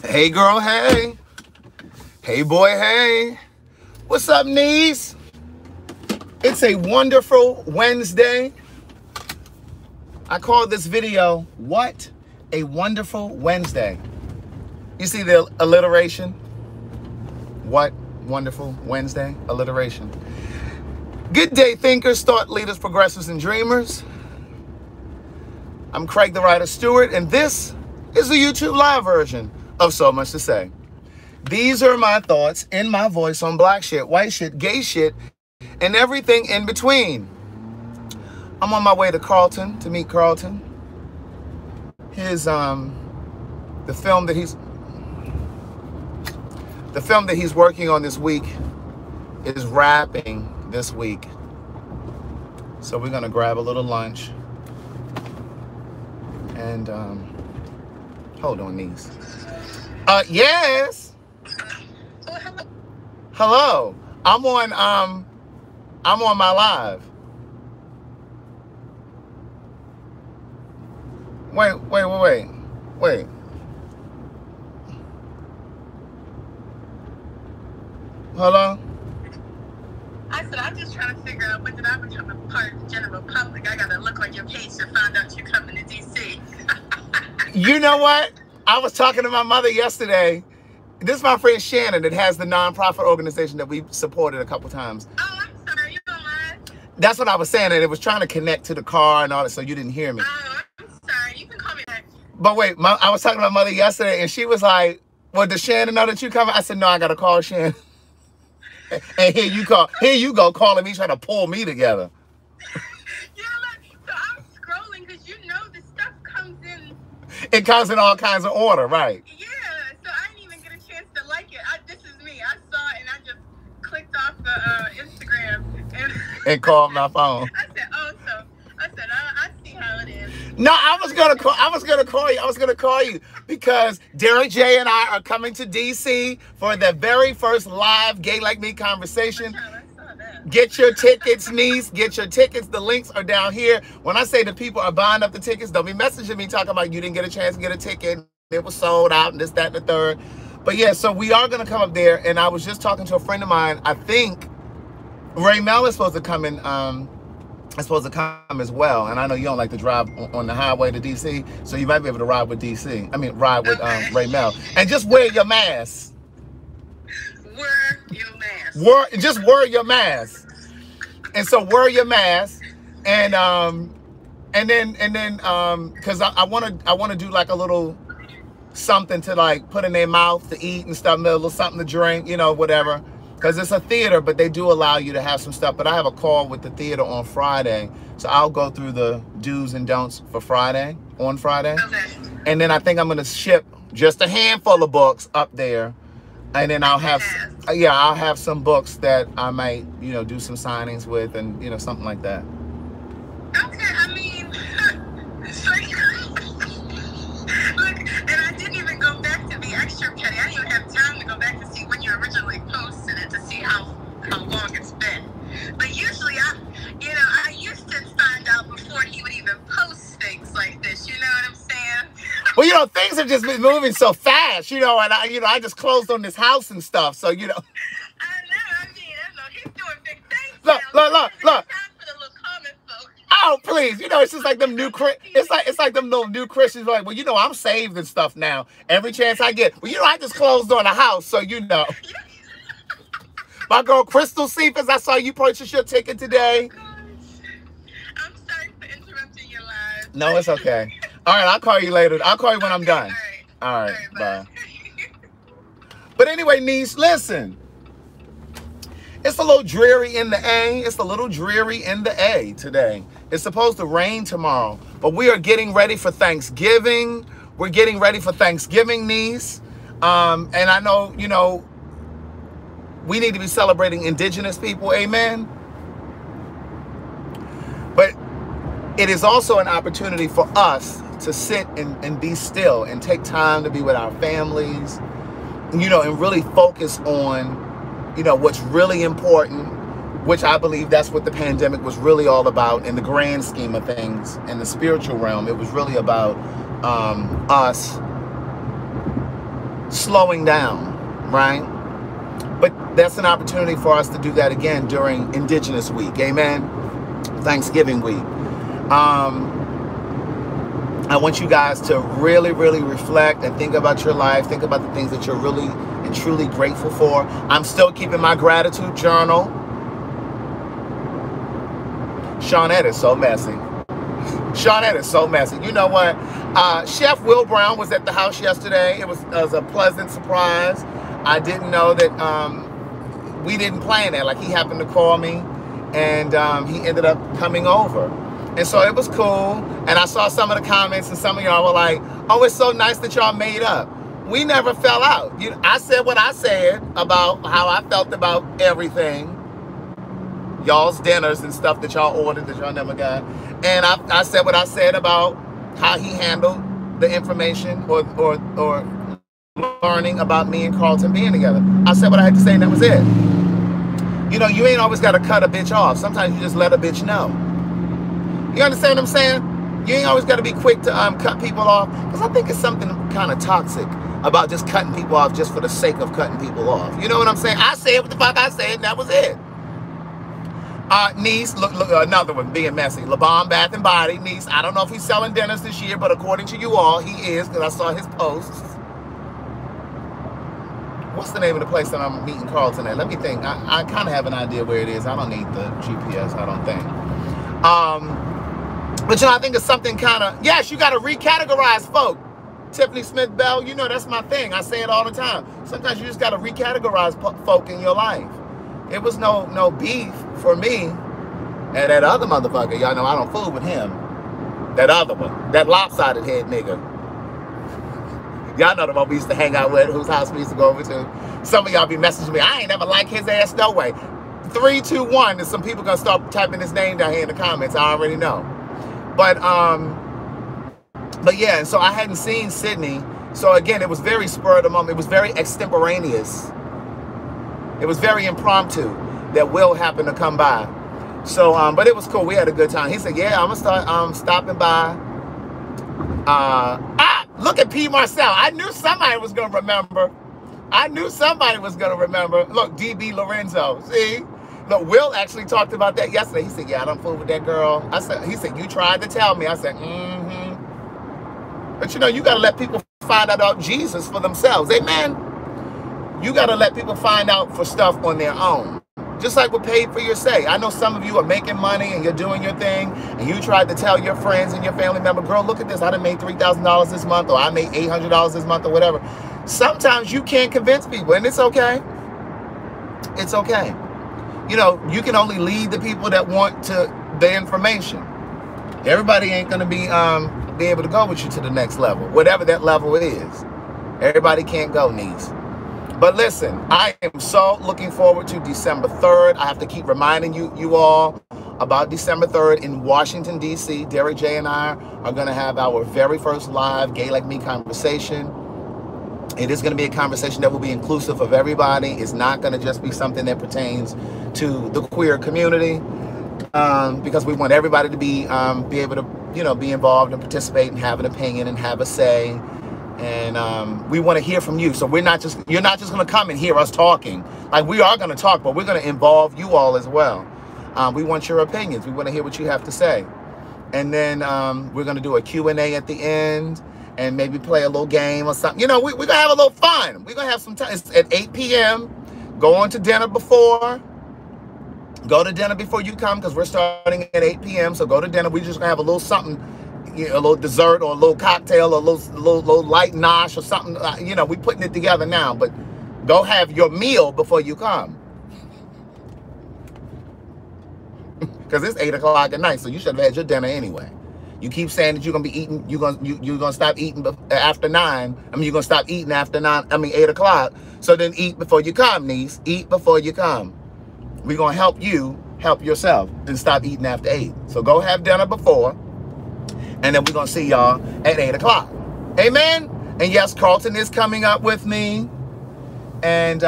Hey girl, hey. Hey boy, hey. What's up, knees? It's a wonderful Wednesday. I call this video, What a Wonderful Wednesday. You see the alliteration? What wonderful Wednesday? Alliteration. Good day, thinkers, thought leaders, progressives, and dreamers. I'm Craig the Writer Stewart, and this is the YouTube live version of So Much to Say. These are my thoughts in my voice on black shit, white shit, gay shit, and everything in between. I'm on my way to Carlton to meet Carlton. His the film that he's working on this week is wrapping this week. So we're gonna grab a little lunch and hold on, niece. Yes. Hello. I'm on my live. Wait. Hello? I said, I'm just trying to figure out when did I become a part of the general public. I gotta look on your page to find out you're coming to DC. You know what? I was talking to my mother yesterday. This is my friend Shannon that has the nonprofit organization that we've supported a couple times. Oh, I'm sorry, you don't mind? That's what I was saying, and it was trying to connect to the car and all that, so you didn't hear me. Oh, I'm sorry. You can call me back. But wait, I was talking to my mother yesterday, and she was like, well, does Shannon know that you coming? I said, no, I got to call Shannon. And here you go calling me, trying to pull me together. Yeah, look, so I'm scrolling because you know the stuff comes in. It comes in all kinds of order, right? Yeah, so I didn't even get a chance to like it. This is me. I saw it and I just clicked off the Instagram and called my phone. I said, oh, so I see how it is. No, I was gonna call you because Darryl Jay and I are coming to DC for the very first live Gay Like Me conversation. I saw that. Get your tickets, niece. Get your tickets. The links are down here. When I say the people are buying up the tickets, don't be messaging me talking about you didn't get a chance to get a ticket. It was sold out and this, that, and the third. But yeah, so we are gonna come up there, and I was just talking to a friend of mine. I think Ray Mel is supposed to come in. As well, and I know you don't like to drive on the highway to DC, so you might be able to ride with ride with Ray Mel, and just wear your mask. Wear your mask. Just wear your mask, and so wear your mask, and then because I want to do like a little something to like put in their mouth to eat and stuff, a little something to drink, you know, whatever. Because it's a theater, but they do allow you to have some stuff. But I have a call with the theater on Friday. So I'll go through the do's and don'ts for on Friday. Okay. And then I think I'm going to ship just a handful of books up there. And then I'll have some books that I might, you know, do some signings with and, you know, something like that. Okay, I mean, look, and I didn't even go back to be extra petty. I didn't even have time to go back to see when you originally posted it to see how long it's been. But usually I used to find out before he would even post things like this. You know what I'm saying? Well, you know, things have just been moving so fast, you know, and I just closed on this house and stuff. So, you know. I know. I mean, he's doing big things. Look. Time for the little comment, folks. Oh, please. You know, it's just like them new it's like them little new Christians like, well, you know, I'm saved and stuff now. Every chance I get. Well, you know, I just closed on a house, so you know. My girl Crystal Cephas, I saw you purchase your ticket today. Oh, I'm sorry for interrupting your live. No, it's okay. All right, I'll call you later. I'll call you when I'm done. All right, bye. But anyway, niece, listen. It's a little dreary in the A. It's a little dreary in the A today. It's supposed to rain tomorrow, but we are getting ready for Thanksgiving. We're getting ready for Thanksgiving, niece. And I know, you know, we need to be celebrating indigenous people, amen? But it is also an opportunity for us to sit and be still and take time to be with our families, you know, and really focus on, you know, what's really important, which I believe that's what the pandemic was really all about in the grand scheme of things. In the spiritual realm, it was really about us slowing down, right? But that's an opportunity for us to do that again during Indigenous Week. Amen. Thanksgiving week. I want you guys to really, really reflect and think about your life. Think about the things that you're really and truly grateful for. I'm still keeping my gratitude journal. Shannon is so messy. Shannon is so messy. You know what? Chef Will Brown was at the house yesterday. It was a pleasant surprise. I didn't know that we didn't plan that. Like, he happened to call me, and he ended up coming over. And so it was cool. And I saw some of the comments, and some of y'all were like, oh, it's so nice that y'all made up. We never fell out. I said what I said about how I felt about everything. Y'all's dinners and stuff that y'all ordered that y'all never got. And I said what I said about how he handled the information or learning about me and Carlton being together. I said what I had to say, and that was it. You know, you ain't always got to cut a bitch off. Sometimes you just let a bitch know. You understand what I'm saying? You ain't always got to be quick to cut people off, because I think it's something kind of toxic about just cutting people off just for the sake of cutting people off. You know what I'm saying? I said what the fuck I said, and that was it. Niece, look, another one being messy. LeBon Bath and Body, Niece. I don't know if he's selling dinners this year, but according to you all, he is, because I saw his posts. What's the name of the place that I'm meeting Carlton at? Let me think. I kind of have an idea where it is. I don't need the GPS, I don't think. But you know, I think it's something kind of, yes, you got to recategorize folk. Tiffany Smith Bell, you know, that's my thing. I say it all the time. Sometimes you just got to recategorize folk in your life. It was no beef for me and that other motherfucker. Y'all know I don't fool with him. That other one, that lopsided head nigga. Y'all know the one we used to hang out with, whose house we used to go over to. Some of y'all be messaging me, I ain't never liked his ass no way. 3, 2, 1, and some people gonna start typing his name down here in the comments. I already know. But yeah, and so I hadn't seen Sydney. So again, it was very spur of the moment. It was very extemporaneous. It was very impromptu that Will happened to come by. So, but it was cool. We had a good time. He said, yeah, I'm gonna start stopping by. Look at P. Marcel. I knew somebody was gonna remember. I knew somebody was gonna remember. Look, DB Lorenzo. See? Look, Will actually talked about that yesterday. He said, yeah, I don't fool with that girl. He said, you tried to tell me. I said, But you know, you gotta let people find out about Jesus for themselves. Amen. You gotta let people find out for stuff on their own. Just like with Paid for Your Say. I know some of you are making money and you're doing your thing, and you tried to tell your friends and your family member, girl, look at this. I done made $3,000 this month, or I made $800 this month, or whatever. Sometimes you can't convince people, and it's okay. It's okay. You know, you can only lead the people that want the information. Everybody ain't gonna be able to go with you to the next level, whatever that level is. Everybody can't go, niece. But listen, I am so looking forward to December 3rd. I have to keep reminding you all about December 3rd in Washington, D.C. Darryl Jay and I are going to have our very first live Gay Like Me conversation. It is going to be a conversation that will be inclusive of everybody. It's not going to just be something that pertains to the queer community, because we want everybody to be able to, you know, be involved and participate and have an opinion and have a say. And we want to hear from you. So you're not just going to come and hear us talking. Like, we are going to talk, but we're going to involve you all as well. We want your opinions. We want to hear what you have to say. And then we're going to do a Q&A at the end, and maybe play a little game or something. You know, we're going to have a little fun. We're going to have some time. It's at 8 p.m. Go on to dinner before. Go to dinner before you come, because we're starting at 8 p.m. So go to dinner. We're just going to have a little something, you know, a little dessert or a little cocktail or a little light nosh or something. You know, we're putting it together now. But go have your meal before you come. Because it's 8 o'clock at night, so you should have had your dinner anyway. You keep saying that you're gonna be eating, you're gonna stop eating after 9. I mean, you're gonna stop eating after 8 o'clock. So then eat before you come, niece. Eat before you come. We're gonna help you help yourself and stop eating after 8. So go have dinner before, and then we're gonna see y'all at 8 o'clock. Amen. And yes, Carlton is coming up with me, and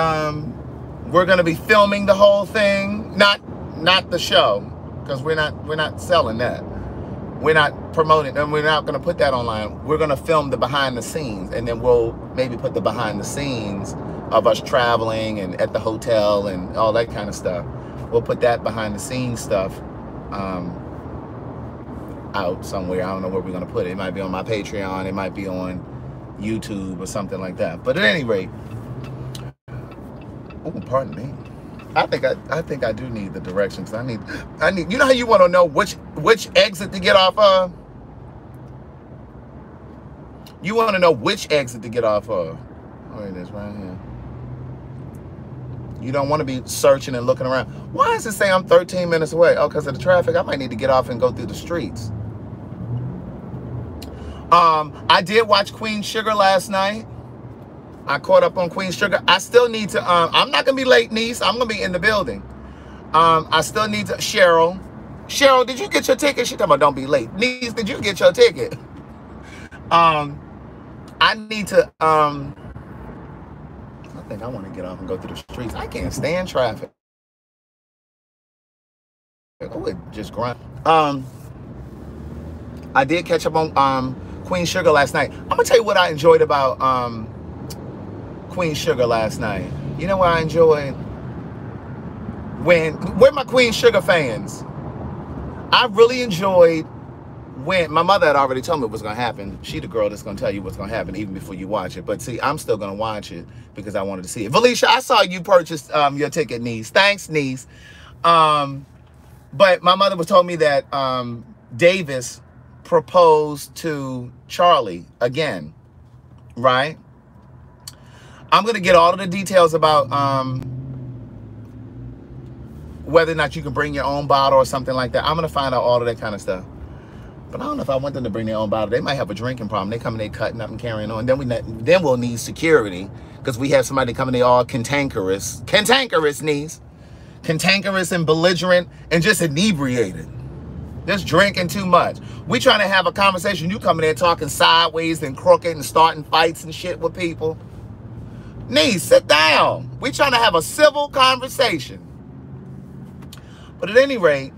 we're gonna be filming the whole thing, not the show, because we're not selling that. we're not promoting, and we're not going to put that online. We're going to film the behind the scenes, and then we'll maybe put the behind the scenes of us traveling and at the hotel and all that kind of stuff. We'll put that behind the scenes stuff out somewhere. I don't know where we're going to put it. It might be on my Patreon. It might be on YouTube or something like that. But at any rate, oh, pardon me. I think I do need the directions. I need. You know how you want to know which exit to get off of? You want to know which exit to get off of. Oh, it is right here. You don't want to be searching and looking around. Why does it say I'm 13 minutes away? Oh, because of the traffic. I might need to get off and go through the streets. I did watch Queen Sugar last night. I caught up on Queen Sugar. I still need to, I'm not going to be late, niece. I'm going to be in the building. I still need to, Cheryl, did you get your ticket? She talking about don't be late. Niece, did you get your ticket? I need to, I think I want to get off and go through the streets. I can't stand traffic. Oh, it just grind. I did catch up on Queen Sugar last night. I'm going to tell you what I enjoyed about Queen Sugar last night. You know what I enjoyed? Where my Queen Sugar fans? I really enjoyed when my mother had already told me what was going to happen. She the girl that's going to tell you what's going to happen even before you watch it. But see, I'm still going to watch it because I wanted to see it. Felicia, I saw you purchased your ticket, niece. Thanks, niece. But my mother was told me that Davis proposed to Charlie again, right? I'm going to get all of the details about whether or not you can bring your own bottle or something like that. I'm going to find out all of that kind of stuff. But I don't know if I want them to bring their own bottle. They might have a drinking problem. They come and they cutting up and carrying on. Then we'll need security because we have somebody coming. They all cantankerous knees, cantankerous and belligerent and just inebriated. Just drinking too much. We trying to have a conversation. You coming there talking sideways and crooked and starting fights and shit with people. Niece, sit down. We trying to have a civil conversation. But at any rate,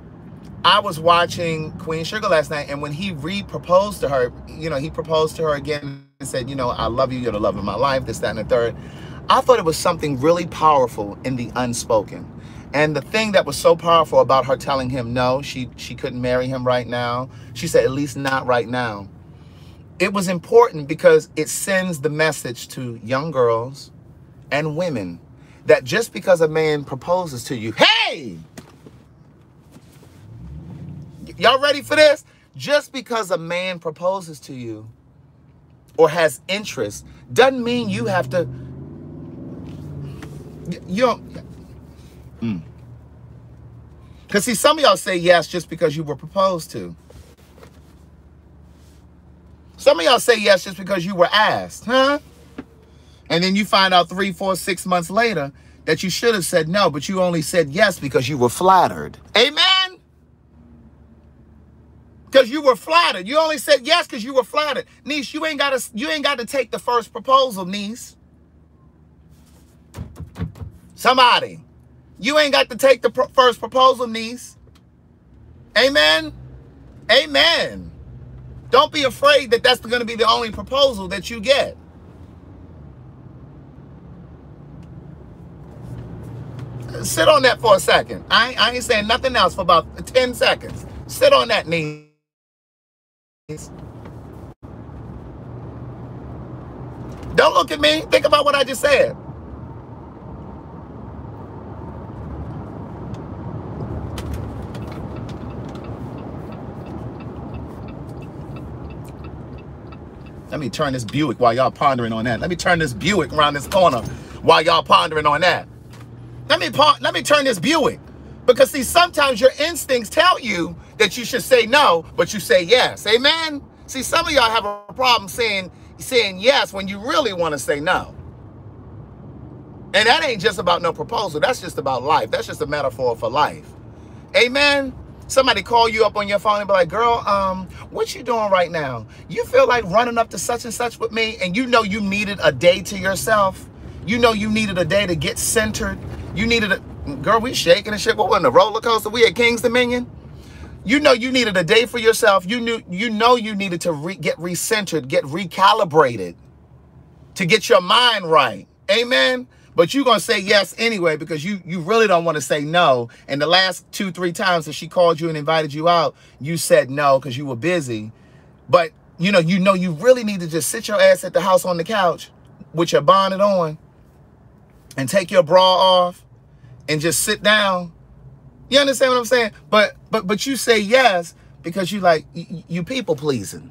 I was watching Queen Sugar last night, and when he re-proposed to her, you know, he proposed to her again and said, you know, I love you, you're the love of my life, this, that, and the third. I thought it was something really powerful in the unspoken. And the thing that was so powerful about her telling him no, she couldn't marry him right now. She said, at least not right now. It was important because it sends the message to young girls and women that just because a man proposes to you, hey, y'all ready for this? Just because a man proposes to you or has interest doesn't mean you have to, you don't, because see, some of y'all say yes just because you were proposed to. Some of y'all say yes just because you were asked, huh? And then you find out 3, 4, 6 months later that you should have said no, but you only said yes because you were flattered. Amen? Because you were flattered. You only said yes because you were flattered. Niece, you ain't got to take the first proposal, niece. Somebody. You ain't got to take the first proposal, niece. Amen? Amen. Don't be afraid that that's going to be the only proposal that you get. Sit on that for a second. I ain't saying nothing else for about 10 seconds. Sit on that, niece. Don't look at me. Think about what I just said. Let me turn this Buick while y'all pondering on that. Let me turn this Buick around this corner while y'all pondering on that. Let me turn this Buick. Because see, sometimes your instincts tell you that you should say no, but you say yes. Amen? See, some of y'all have a problem saying yes when you really want to say no. And that ain't just about no proposal. That's just about life. That's just a metaphor for life. Amen? Somebody call you up on your phone and be like, girl, what you doing right now? You feel like running up to such and such with me, and you know you needed a day to yourself. You know you needed a day to get centered. You needed a, girl, we shaking and shit. What, in the roller coaster? We at King's Dominion? You know you needed a day for yourself. You know you needed to get recentered, get recalibrated, to get your mind right. Amen. But you're going to say yes anyway because you really don't want to say no. And the last 2-3 times that she called you and invited you out, you said no because you were busy. But you know you really need to just sit your ass at the house on the couch with your bonnet on and take your bra off and just sit down. You understand what I'm saying? But you say yes because you people pleasing.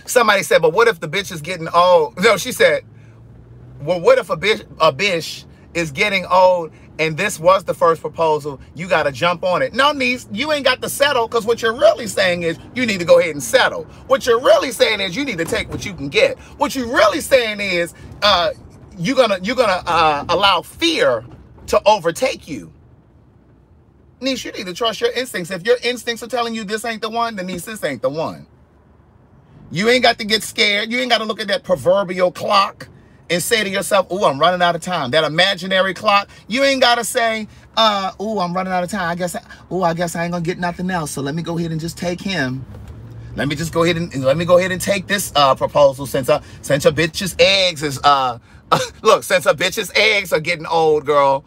Somebody said, but what if the bitch is getting old? No, she said, well, what if a bitch is getting old and this was the first proposal? You got to jump on it. No, niece, you ain't got to settle, because what you're really saying is you need to go ahead and settle. What you're really saying is you need to take what you can get. What you're really saying is you're gonna allow fear to overtake you. Niece, you need to trust your instincts. If your instincts are telling you this ain't the one, then niece, this ain't the one. You ain't got to get scared. You ain't got to look at that proverbial clock and say to yourself, oh, I'm running out of time. That imaginary clock. You ain't got to say, oh, I'm running out of time. I guess I ain't going to get nothing else. So let me go ahead and just take him. Let me go ahead and take this proposal since a bitch's eggs is look, since a bitch's eggs are getting old, girl.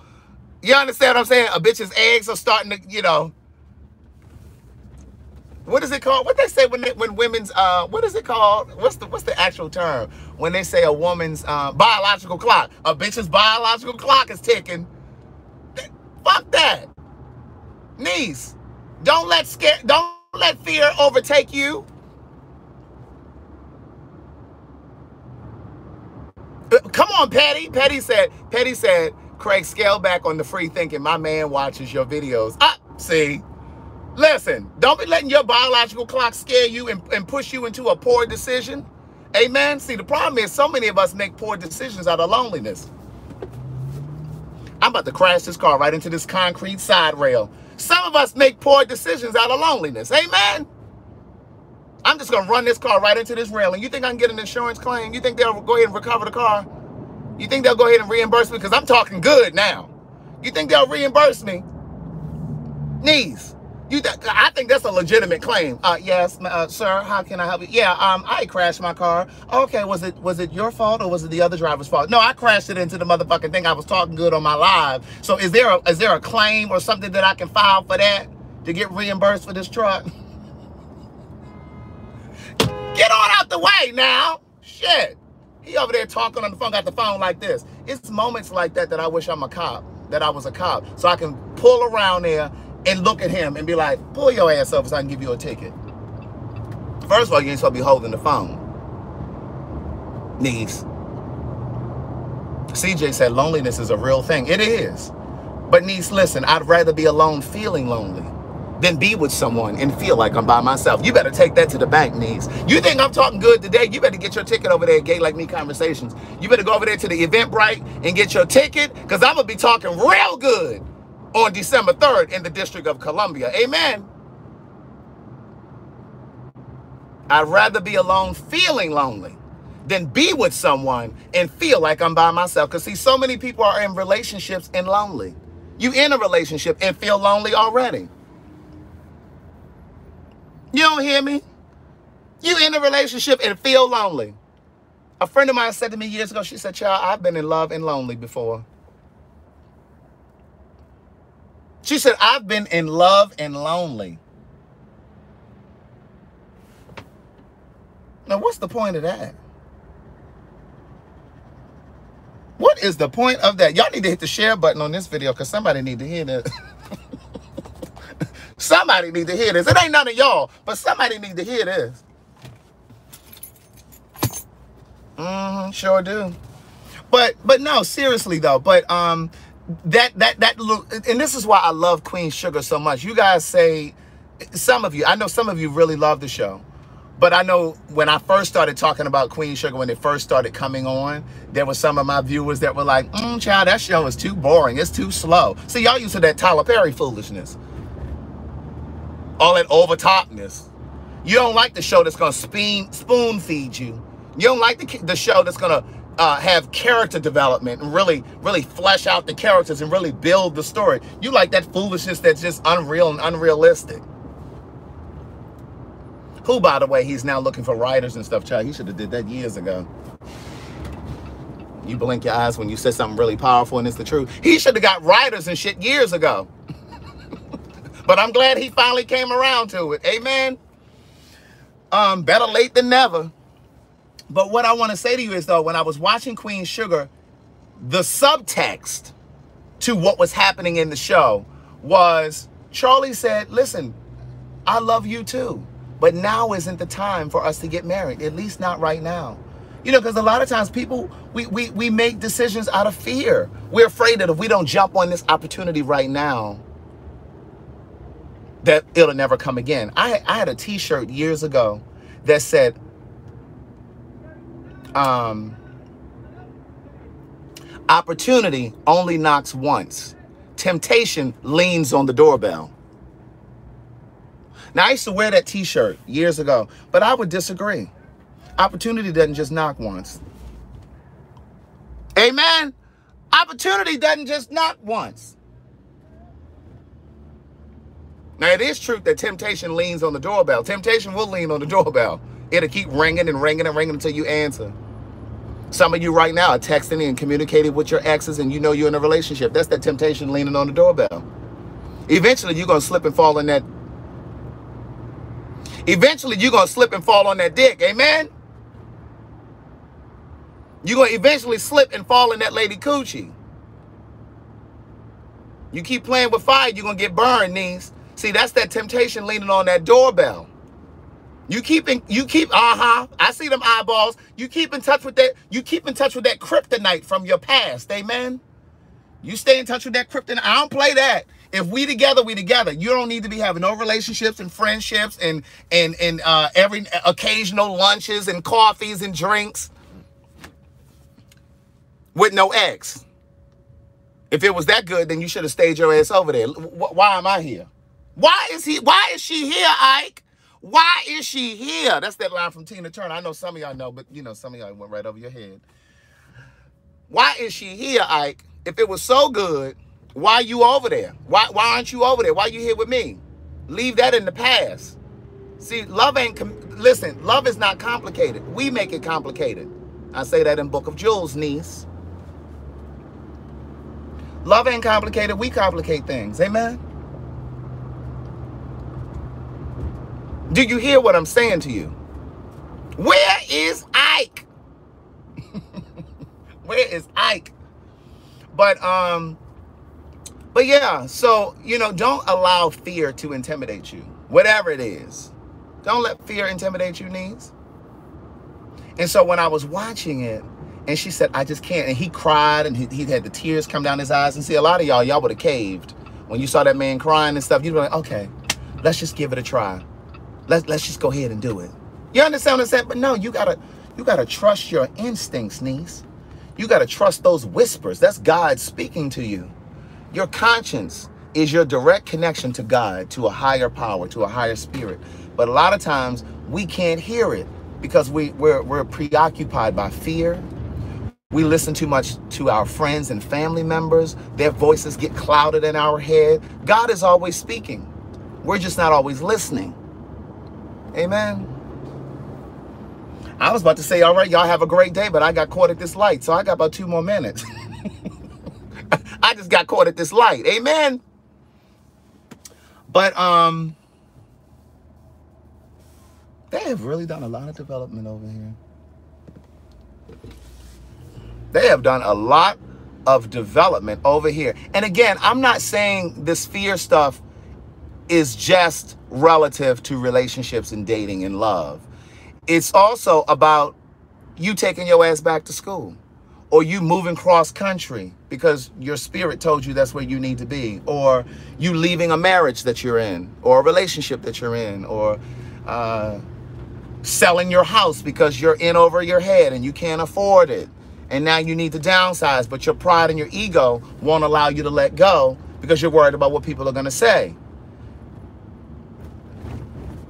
You understand what I'm saying? A bitch's eggs are starting to, you know. What is it called? What they say when women's what is it called? What's the actual term when they say a woman's biological clock? A bitch's biological clock is ticking. Fuck that, niece. Don't let fear overtake you. Come on, Patty. Patty said, Craig, scale back on the free thinking. My man watches your videos. See. Listen, don't be letting your biological clock scare you and push you into a poor decision. Amen? See, the problem is so many of us make poor decisions out of loneliness. I'm about to crash this car right into this concrete side rail. Some of us make poor decisions out of loneliness. Amen? I'm just going to run this car right into this railing. You think I can get an insurance claim? You think they'll go ahead and recover the car? You think they'll go ahead and reimburse me? Because I'm talking good now. You think they'll reimburse me? Niece. I think that's a legitimate claim. Yes, sir. How can I help you? Yeah, I crashed my car. Okay, was it your fault or was it the other driver's fault? No, I crashed it into the motherfucking thing. I was talking good on my live. So is there a claim or something that I can file for that to get reimbursed for this truck? Get on out the way now. Shit. He over there talking on the phone, got the phone like this. It's moments like that I wish I'm a cop, that I was a cop, so I can pull around there and look at him and be like, pull your ass over so I can give you a ticket. First of all, you ain't supposed to be holding the phone. Niece. CJ said loneliness is a real thing. It is. But niece, listen, I'd rather be alone feeling lonely than be with someone and feel like I'm by myself. You better take that to the bank, niece. You think I'm talking good today? You better get your ticket over there at Gay Like Me Conversations. You better go over there to the Eventbrite and get your ticket, because I'm going to be talking real good on December 3rd in the District of Columbia. Amen. I'd rather be alone feeling lonely than be with someone and feel like I'm by myself. Because see, so many people are in relationships and lonely. You in a relationship and feel lonely already. You don't hear me? You in a relationship and feel lonely. A friend of mine said to me years ago, she said, child, I've been in love and lonely before. She said, I've been in love and lonely. Now, what's the point of that? What is the point of that? Y'all need to hit the share button on this video because somebody need to hear this. Somebody need to hear this. It ain't none of y'all, but somebody need to hear this. Sure do. But no, seriously though. But that little, and this is why I love Queen Sugar so much. You guys say, some of you, I know some of you really love the show. But I know when I first started talking about Queen Sugar, when it first started coming on, there were some of my viewers that were like, child, that show is too boring. It's too slow. See, y'all used to that Tyler Perry foolishness. All that overtopness. You don't like the show that's going to spoon feed you You don't like the show that's going to have character development and really flesh out the characters and really build the story. You like that foolishness that's just unreal and unrealistic. Who, by the way, he's now looking for writers and stuff, child. He should have did that years ago. You blink your eyes when you said something really powerful and it's the truth. He should have got writers and shit years ago. But I'm glad he finally came around to it. Amen. Better late than never. But what I want to say to you is, though, when I was watching Queen Sugar, the subtext to what was happening in the show was Charlie said, listen, I love you too, but now isn't the time for us to get married, at least not right now. You know, because a lot of times people, we make decisions out of fear. We're afraid that if we don't jump on this opportunity right now, that it'll never come again. I had a t-shirt years ago that said, opportunity only knocks once. Temptation leans on the doorbell. Now, I used to wear that t-shirt years ago, but I would disagree. Opportunity doesn't just knock once. Amen. Opportunity doesn't just knock once. Now, it is true that temptation leans on the doorbell. Temptation will lean on the doorbell. It'll keep ringing and ringing and ringing until you answer. Some of you right now are texting and communicating with your exes and you know you're in a relationship. That's that temptation leaning on the doorbell. Eventually, you're going to slip and fall on that. Eventually, you're going to slip and fall on that dick. Amen? You're going to eventually slip and fall in that lady coochie. You keep playing with fire, you're going to get burned, niece. See, that's that temptation leaning on that doorbell. I see them eyeballs. You keep in touch with that. You keep in touch with that kryptonite from your past. Amen. You stay in touch with that kryptonite. I don't play that. If we together, we together. You don't need to be having no relationships and friendships and every occasional lunches and coffees and drinks with no ex. If it was that good, then you should have stayed your ass over there. Why am I here? Why is she here, Ike? Why is she here? That's that line from Tina Turner. I know some of y'all know, but you know, some of y'all went right over your head. Why is she here, Ike? If it was so good, why are you over there? Why aren't you over there? Why are you here with me? Leave that in the past. See, love is not complicated. We make it complicated. I say that in Book of Jules, niece. Love ain't complicated. We complicate things. Amen? Do you hear what I'm saying to you? Where is Ike? Where is Ike? But yeah, so, you know, don't allow fear to intimidate you. Whatever it is. Don't let fear intimidate you, niece. And so when I was watching it, and she said, I just can't. And he cried, and he had the tears come down his eyes. And see, a lot of y'all would have caved. When you saw that man crying and stuff, you'd be like, okay, let's just give it a try. Let's just go ahead and do it. You understand what I'm saying? But no, you gotta trust your instincts, niece. You gotta trust those whispers. That's God speaking to you. Your conscience is your direct connection to God, to a higher power, to a higher spirit. But a lot of times we can't hear it because we're preoccupied by fear. We listen too much to our friends and family members. Their voices get clouded in our head. God is always speaking. We're just not always listening. Amen. I was about to say, all right, y'all have a great day, but I got caught at this light, so I got about 2 more minutes. I just got caught at this light. Amen. But they have really done a lot of development over here. They have done a lot of development over here. And again, I'm not saying this fear stuff is just relative to relationships and dating and love. It's also about you taking your ass back to school, or you moving cross country because your spirit told you that's where you need to be, or you leaving a marriage that you're in, or a relationship that you're in, or selling your house because you're in over your head and you can't afford it. And now you need to downsize, but your pride and your ego won't allow you to let go because you're worried about what people are going to say.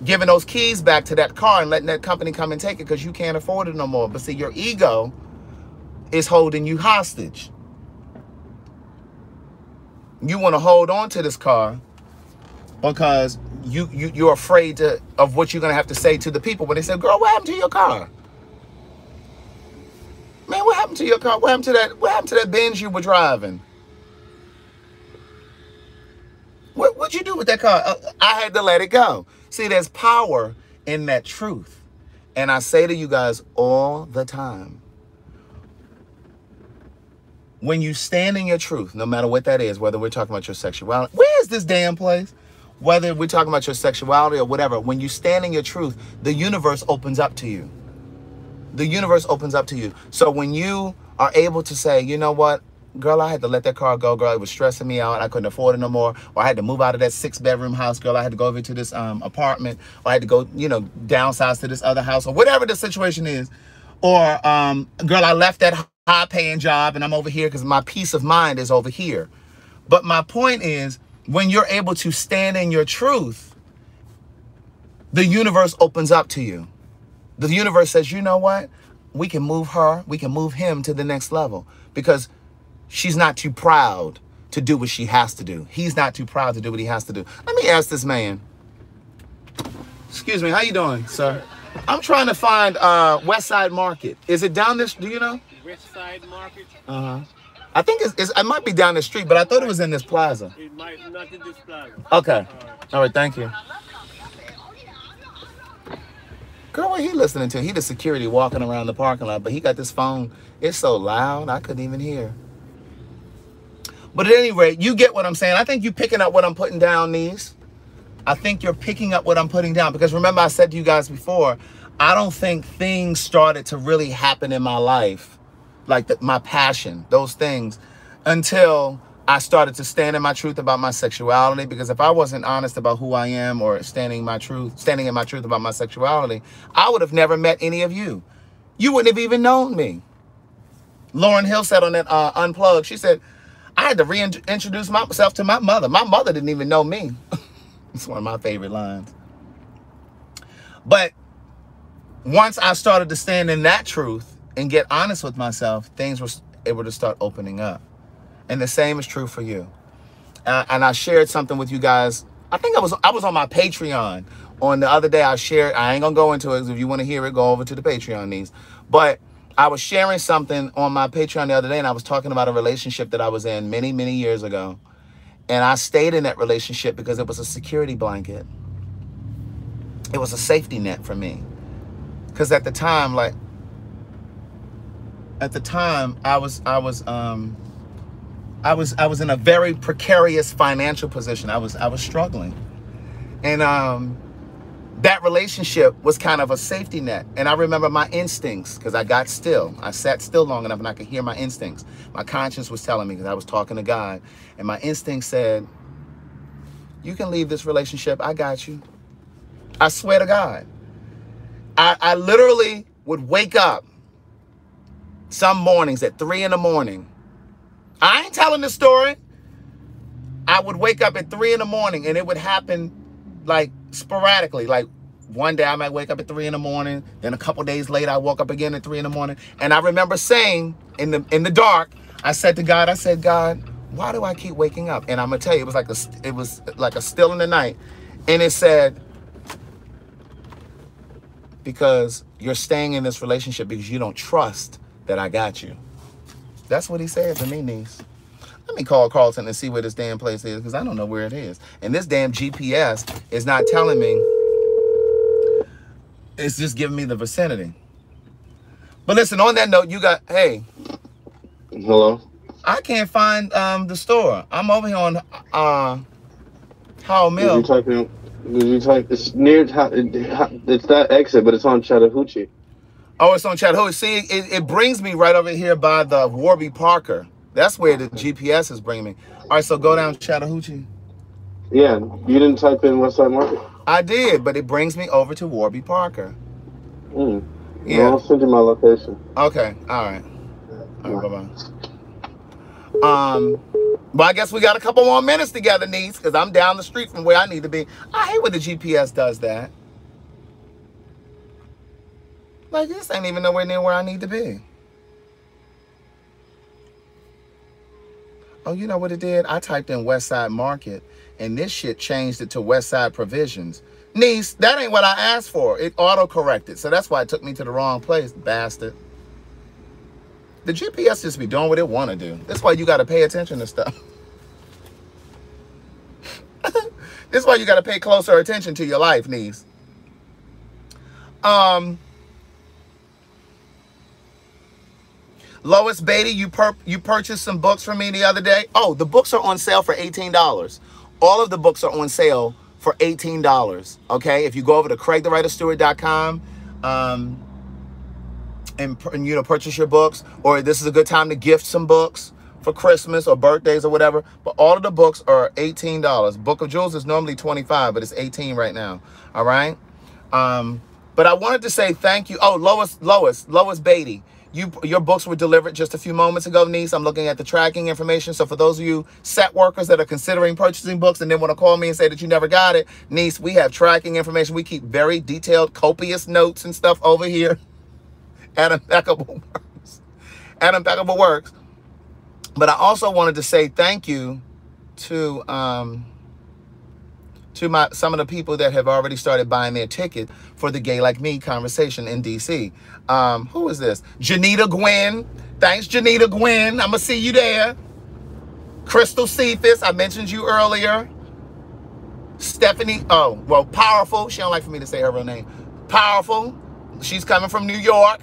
giving those keys back to that car and letting that company come and take it because you can't afford it no more. But see, your ego is holding you hostage. You want to hold on to this car because you're afraid of what you're going to have to say to the people when they say, girl, what happened to your car? Man, what happened to your car? What happened to that Benz you were driving? What'd you do with that car? I had to let it go. See, there's power in that truth. And I say to you guys all the time, when you stand in your truth, no matter what that is, whether we're talking about your sexuality, where is this damn place? Whether we're talking about your sexuality or whatever, when you stand in your truth, the universe opens up to you. The universe opens up to you. So when you are able to say, you know what, girl, I had to let that car go, girl. It was stressing me out. I couldn't afford it no more. Or I had to move out of that 6-bedroom house, girl. I had to go over to this apartment. Or I had to go, downsize to this other house or whatever the situation is. Or, girl, I left that high-paying job and I'm over here because my peace of mind is over here. But my point is, when you're able to stand in your truth, the universe opens up to you. The universe says, you know what? We can move her, we can move him to the next level because she's not too proud to do what she has to do. He's not too proud to do what he has to do. Let me ask this man. Excuse me, how you doing, sir? I'm trying to find West Side Market. Is it down this, do you know? West Side Market? Uh-huh. I think it might be down the street, but I thought it was in this plaza. It might not in this plaza. Okay. All right, thank you. Girl, what he listening to? He the security walking around the parking lot, but he got this phone. It's so loud, I couldn't even hear. But at any rate, you get what I'm saying. I think you're picking up what I'm putting down, niece. I think you're picking up what I'm putting down. Because remember, I said to you guys before, I don't think things started to really happen in my life, like my passion, those things, until I started to stand in my truth about my sexuality. Because if I wasn't honest about who I am or standing in my truth about my sexuality, I would have never met any of you. You wouldn't have even known me. Lauren Hill said on that Unplugged, she said, I had to reintroduce myself to my mother. My mother didn't even know me. It's one of my favorite lines. But once I started to stand in that truth and get honest with myself, things were able to start opening up. And the same is true for you. And I shared something with you guys. I think I was on my Patreon on the other day. I shared, I ain't gonna go into it. If you want to hear it, go over to the Patreon, niece. But I was sharing something on my Patreon the other day, and I was talking about a relationship that I was in many, many years ago. And I stayed in that relationship because it was a security blanket. It was a safety net for me. Because at the time, I was in a very precarious financial position. I was struggling. And that relationship was kind of a safety net. And I remember my instincts, because I sat still long enough and I could hear my instincts. My conscience was telling me, because I was talking to God, and my instinct said, you can leave this relationship, I got you. I swear to God. I literally would wake up some mornings at 3 in the morning. I ain't telling the story. I would wake up at 3 in the morning, and it would happen like sporadically. Like one day I might wake up at 3 in the morning. Then a couple days later, I woke up again at 3 in the morning. And I remember saying in the dark, I said to God, God, why do I keep waking up? And I'm gonna tell you, it was like a still in the night. And it said, because you're staying in this relationship because you don't trust that I got you. That's what he said to me, niece. Let me call Carlton and see where this damn place is, because I don't know where it is. And this damn GPS is not telling me. It's just giving me the vicinity. But listen, on that note, hey. Hello? I can't find the store. I'm over here on Howell Mill. Did you type, it's near, it's that exit, but it's on Chattahoochee. Oh, it's on Chattahoochee. See, it brings me right over here by the Warby Parker. That's where the GPS is bringing me. All right, so go down Chattahoochee. Yeah, you didn't type in West Side Market? I did, but it brings me over to Warby Parker. Yeah. Well, I'll send you my location. Okay, all right. All right, bye-bye. Well, I guess we got a couple more minutes together, niece, because I'm down the street from where I need to be. I hate when the GPS does that. Like, this ain't even nowhere near where I need to be. Oh, you know what it did? I typed in West Side Market, and this shit changed it to West Side Provisions. Niece, that ain't what I asked for. It auto-corrected, so that's why it took me to the wrong place, bastard. The GPS just be doing what it want to do. That's why you got to pay attention to stuff. This is why you got to pay closer attention to your life, niece. Lois Beatty, you purchased some books from me the other day. Oh, the books are on sale for $18. All of the books are on sale for $18. Okay, if you go over to CraigTheWriterStewart.com and you know, purchase your books, or this is a good time to gift some books for Christmas or birthdays or whatever. But all of the books are $18. Book of Jewels is normally $25, but it's $18 right now. All right. But I wanted to say thank you. Oh, Lois Beatty. Your books were delivered just a few moments ago, niece. I'm looking at the tracking information. So for those of you set workers that are considering purchasing books and then want to call me and say that you never got it, niece, we have tracking information. We keep very detailed, copious notes and stuff over here at Impeccable Works. But I also wanted to say thank you to some of the people that have already started buying their ticket for the Gay Like Me conversation in DC. Who is this? Janita Gwen. Thanks, Janita Gwen. I'm gonna see you there. Crystal Cephas, I mentioned you earlier. Stephanie, oh, well, Powerful. She don't like for me to say her real name. Powerful. She's coming from New York.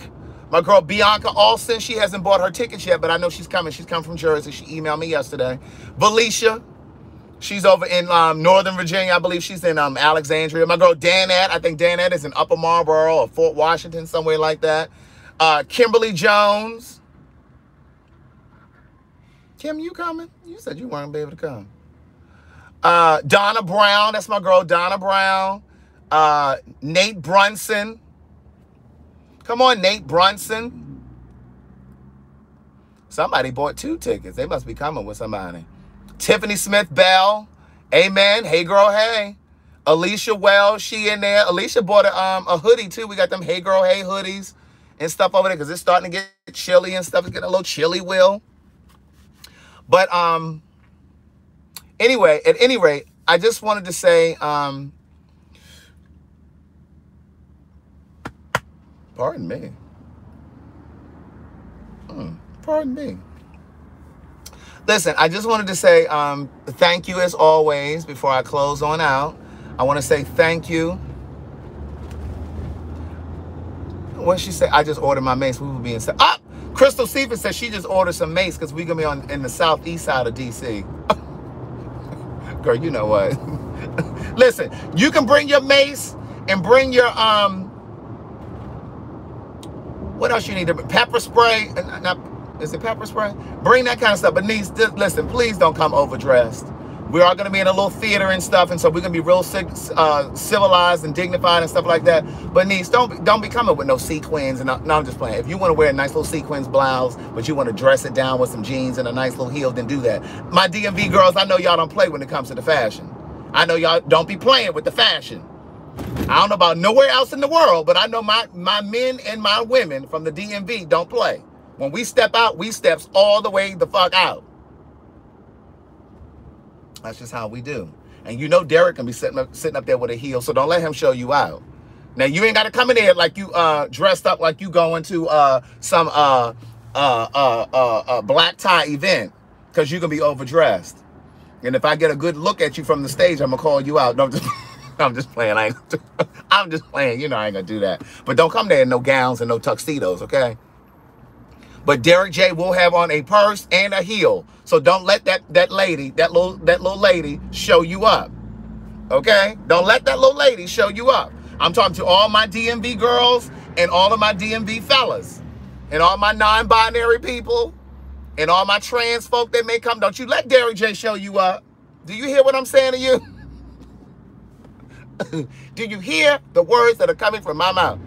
My girl Bianca Alston, she hasn't bought her tickets yet, but I know she's coming. She's come from Jersey. She emailed me yesterday. Valicia. She's over in Northern Virginia. I believe she's in Alexandria. My girl Danette. I think Danette is in Upper Marlboro or Fort Washington, somewhere like that. Kimberly Jones. Kim, you coming? You said you weren't going to be able to come. Donna Brown. That's my girl Donna Brown. Nate Brunson. Come on, Nate Brunson. Somebody bought 2 tickets. They must be coming with somebody. Tiffany Smith Bell, amen. Hey girl, hey. Alicia Wells, she in there. Alicia bought a hoodie too. We got them Hey Girl, Hey hoodies and stuff over there because it's starting to get chilly and stuff. It's getting a little chilly, Will. But anyway, at any rate, I just wanted to say, pardon me. Pardon me. Listen, I just wanted to say thank you as always before I close on out. I want to say thank you. What she say? I just ordered my mace. We will be in. Crystal Cephas says she just ordered some mace because we're going to be in the southeast side of D.C. Girl, you know what? Listen, you can bring your mace and bring your, what else you need? Pepper spray. Is it pepper spray? Bring that kind of stuff. But niece, listen, please don't come overdressed. We are going to be in a little theater and stuff, and so we're going to be real civilized and dignified and stuff like that. But niece, don't be coming with no sequins. And no, I'm just playing. If you want to wear a nice little sequins blouse, but you want to dress it down with some jeans and a nice little heel, then do that. My DMV girls, I know y'all don't play when it comes to the fashion. I know y'all don't be playing with the fashion. I don't know about nowhere else in the world, but I know my men and my women from the DMV don't play. When we step out, we steps all the way the fuck out. That's just how we do. And you know Derek can be sitting up there with a heel, so don't let him show you out. Now, you ain't got to come in there like you dressed up like you going to some black tie event, because you can be overdressed. And if I get a good look at you from the stage, I'm going to call you out. No, I'm just playing. I'm just playing. You know I ain't going to do that. But don't come there in no gowns and no tuxedos, okay? But Darryl Jay will have on a purse and a heel. So don't let that little lady show you up. Okay? Don't let that little lady show you up. I'm talking to all my DMV girls and all of my DMV fellas and all my non-binary people and all my trans folk that may come. Don't you let Darryl Jay show you up. Do you hear what I'm saying to you? Do you hear the words that are coming from my mouth?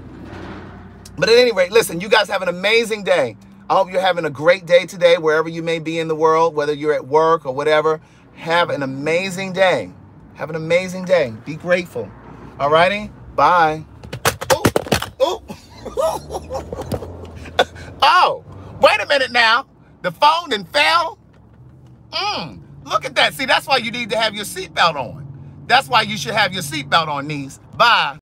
But at any rate, listen, you guys have an amazing day. I hope you're having a great day today, wherever you may be in the world, whether you're at work or whatever. Have an amazing day. Have an amazing day. Be grateful. All righty? Bye. Ooh. Ooh. minute now. The phone and fell. Look at that. See, that's why you need to have your seatbelt on. That's why you should have your seatbelt on, niece. Bye.